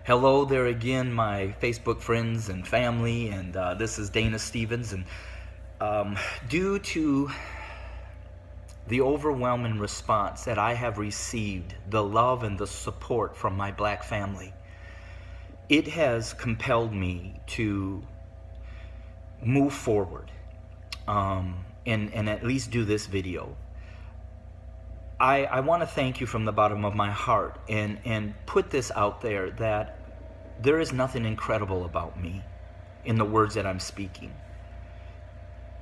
Hello there again, my Facebook friends and family, and this is Dana Stevens. And due to the overwhelming response that I have received, the love and the support from my black family, it has compelled me to move forward and at least do this video. I want to thank you from the bottom of my heart and put this out there that there is nothing incredible about me in the words that I'm speaking,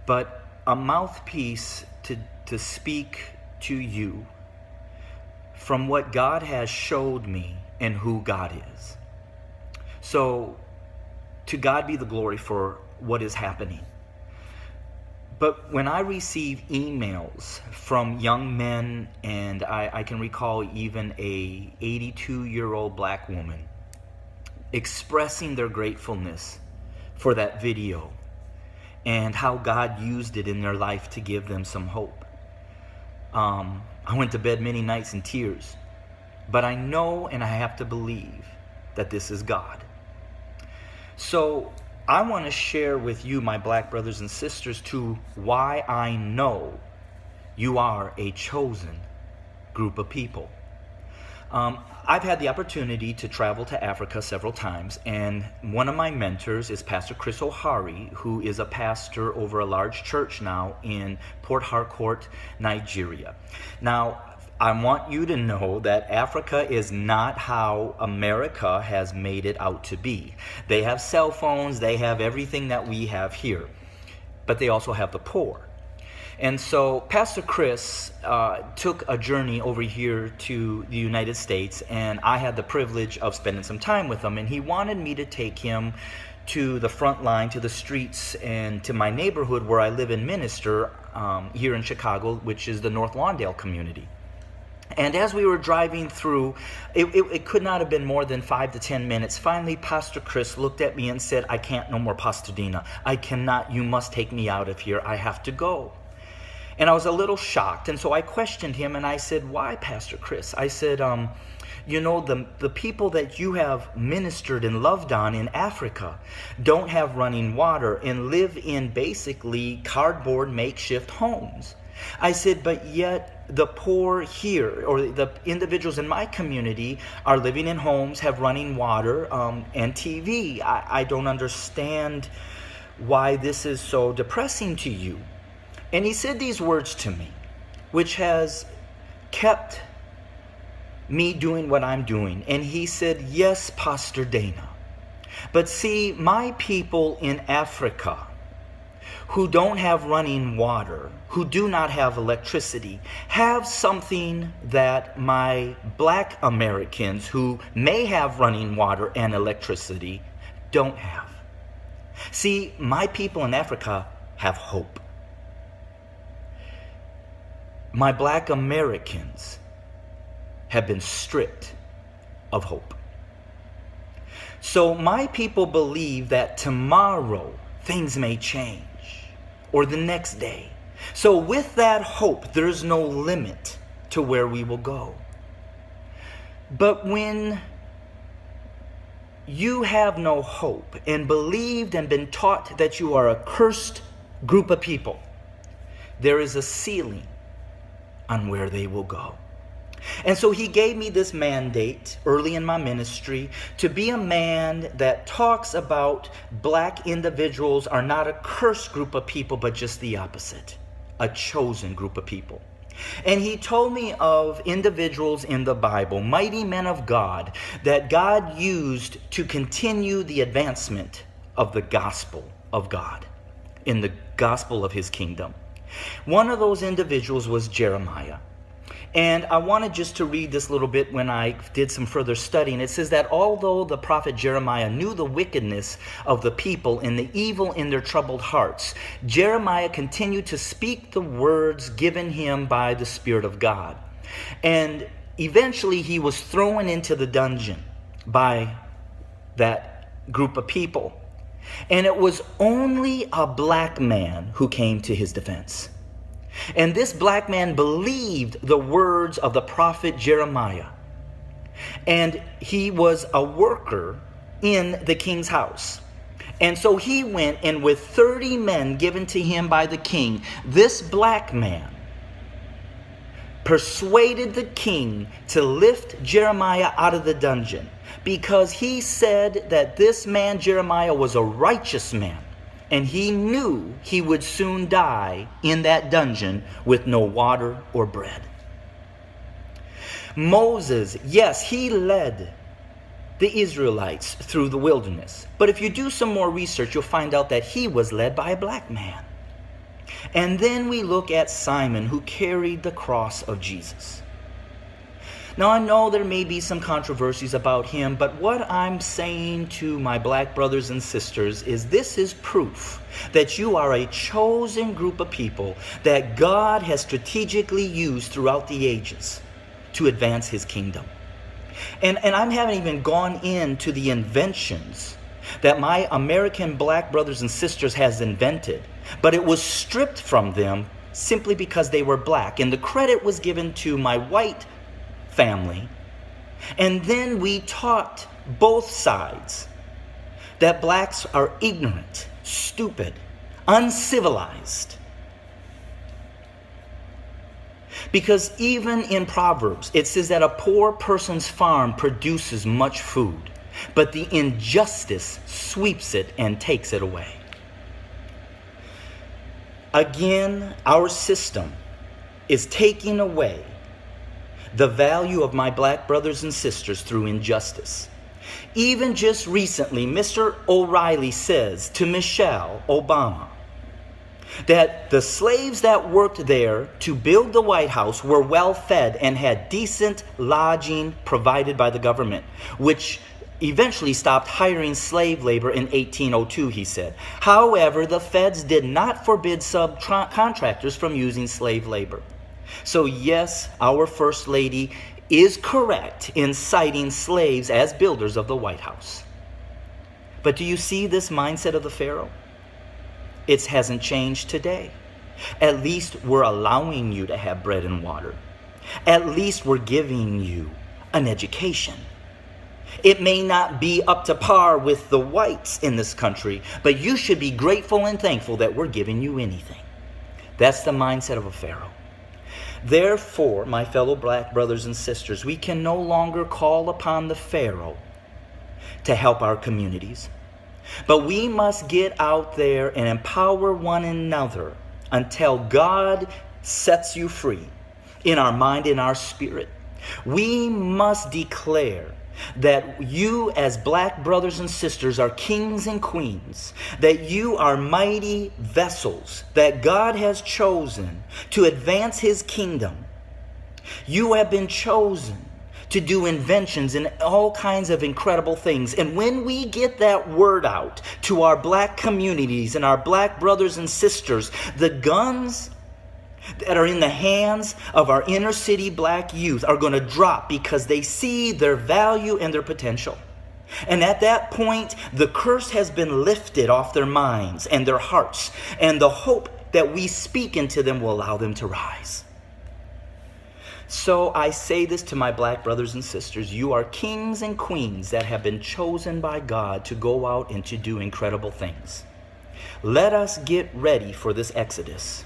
but a mouthpiece to speak to you from what God has showed me and who God is. So to God be the glory for what is happening. But when I receive emails from young men, and I can recall even a 82-year-old black woman expressing their gratefulness for that video and how God used it in their life to give them some hope. I went to bed many nights in tears, but I know and I have to believe that this is God. So I want to share with you, my black brothers and sisters, to why I know you are a chosen group of people. I've had the opportunity to travel to Africa several times, and one of my mentors is Pastor Chris O'Hari, who is a pastor over a large church now in Port Harcourt, Nigeria. Now, I want you to know that Africa is not how America has made it out to be. They have cell phones, they have everything that we have here, but they also have the poor. And so Pastor Chris took a journey over here to the United States, and I had the privilege of spending some time with him, and he wanted me to take him to the front line, to the streets, and to my neighborhood where I live and minister here in Chicago, which is the North Lawndale community. And as we were driving through, it could not have been more than 5 to 10 minutes. Finally, Pastor Chris looked at me and said, "I can't no more, Pastor Dina. I cannot. You must take me out of here. I have to go." And I was a little shocked. And so I questioned him and I said, "Why, Pastor Chris?" I said, you know, the people that you have ministered and loved on in Africa don't have running water and live in basically cardboard makeshift homes. I said, but yet the poor here, or the individuals in my community, are living in homes, have running water, and TV. I don't understand why this is so depressing to you. And he said these words to me, which has kept me doing what I'm doing. And he said, "Yes, Pastor Dana, but see, my people in Africa who don't have running water, who do not have electricity, have something that my black Americans who may have running water and electricity don't have. See, my people in Africa have hope. My black Americans have been stripped of hope. So my people believe that tomorrow things may change, or the next day. So with that hope, there's no limit to where we will go. But when you have no hope and believed and been taught that you are a cursed group of people, there is a ceiling on where they will go. And so he gave me this mandate early in my ministry to be a man that talks about black individuals are not a cursed group of people, but just the opposite, a chosen group of people. And he told me of individuals in the Bible, mighty men of God, that God used to continue the advancement of the gospel of God, in the gospel of his kingdom. One of those individuals was Jeremiah. And I wanted just to read this little bit when I did some further studying. It says that although the prophet Jeremiah knew the wickedness of the people and the evil in their troubled hearts, Jeremiah continued to speak the words given him by the Spirit of God. And eventually he was thrown into the dungeon by that group of people. And it was only a black man who came to his defense. And this black man believed the words of the prophet Jeremiah. And he was a worker in the king's house. And so he went, and with 30 men given to him by the king, this black man persuaded the king to lift Jeremiah out of the dungeon, because he said that this man Jeremiah was a righteous man, and he knew he would soon die in that dungeon with no water or bread. Moses, yes, he led the Israelites through the wilderness. But if you do some more research, you'll find out that he was led by a black man. And then we look at Simon, who carried the cross of Jesus. Now, I know there may be some controversies about him, but what I'm saying to my black brothers and sisters is this is proof that you are a chosen group of people that God has strategically used throughout the ages to advance his kingdom. And I haven't even gone into the inventions that my American black brothers and sisters has invented, but it was stripped from them simply because they were black. And the credit was given to my white family. And then we taught both sides that blacks are ignorant, stupid, uncivilized. Because even in Proverbs, it says that a poor person's farm produces much food, but the injustice sweeps it and takes it away. Again, our system is taking away the value of my black brothers and sisters through injustice. Even just recently, Mr. O'Reilly says to Michelle Obama that the slaves that worked there to build the White House were well fed and had decent lodging provided by the government, which eventually stopped hiring slave labor in 1802, he said. However, the feds did not forbid subcontractors from using slave labor. So yes, our First Lady is correct in citing slaves as builders of the White House. But do you see this mindset of the Pharaoh? It hasn't changed today. At least we're allowing you to have bread and water. At least we're giving you an education. It may not be up to par with the whites in this country, but you should be grateful and thankful that we're giving you anything. That's the mindset of a Pharaoh. Therefore, my fellow black brothers and sisters, we can no longer call upon the Pharaoh to help our communities. But we must get out there and empower one another until God sets you free in our mind and our spirit. We must declare that you as black brothers and sisters are kings and queens, that you are mighty vessels that God has chosen to advance his kingdom. You have been chosen to do inventions and all kinds of incredible things. And when we get that word out to our black communities and our black brothers and sisters, the guns that are in the hands of our inner city black youth are going to drop because they see their value and their potential. And at that point, the curse has been lifted off their minds and their hearts, and the hope that we speak into them will allow them to rise. So I say this to my black brothers and sisters: you are kings and queens that have been chosen by God to go out and to do incredible things. Let us get ready for this exodus.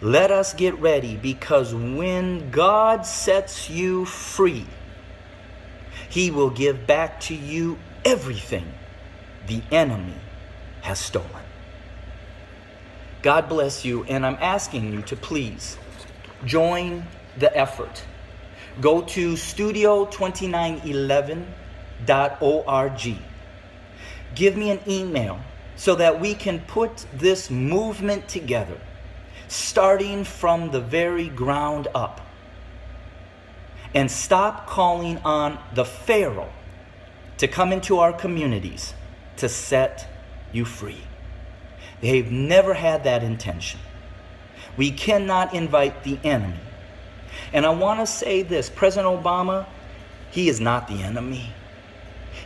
Let us get ready, because when God sets you free, he will give back to you everything the enemy has stolen. God bless you, and I'm asking you to please join the effort. Go to studio2911.org. Give me an email so that we can put this movement together, starting from the very ground up. And stop calling on the Pharaoh to come into our communities to set you free. They've never had that intention. We cannot invite the enemy. And I want to say this: President Obama, he is not the enemy.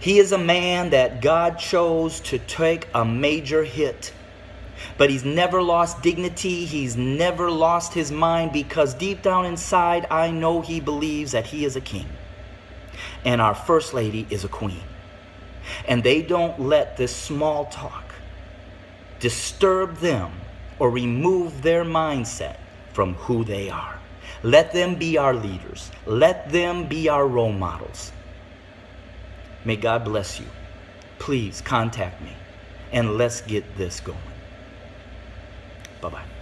He is a man that God chose to take a major hit. But he's never lost dignity. He's never lost his mind, because deep down inside, I know he believes that he is a king. And our First Lady is a queen. And they don't let this small talk disturb them or remove their mindset from who they are. Let them be our leaders. Let them be our role models. May God bless you. Please contact me and let's get this going. Bye-bye.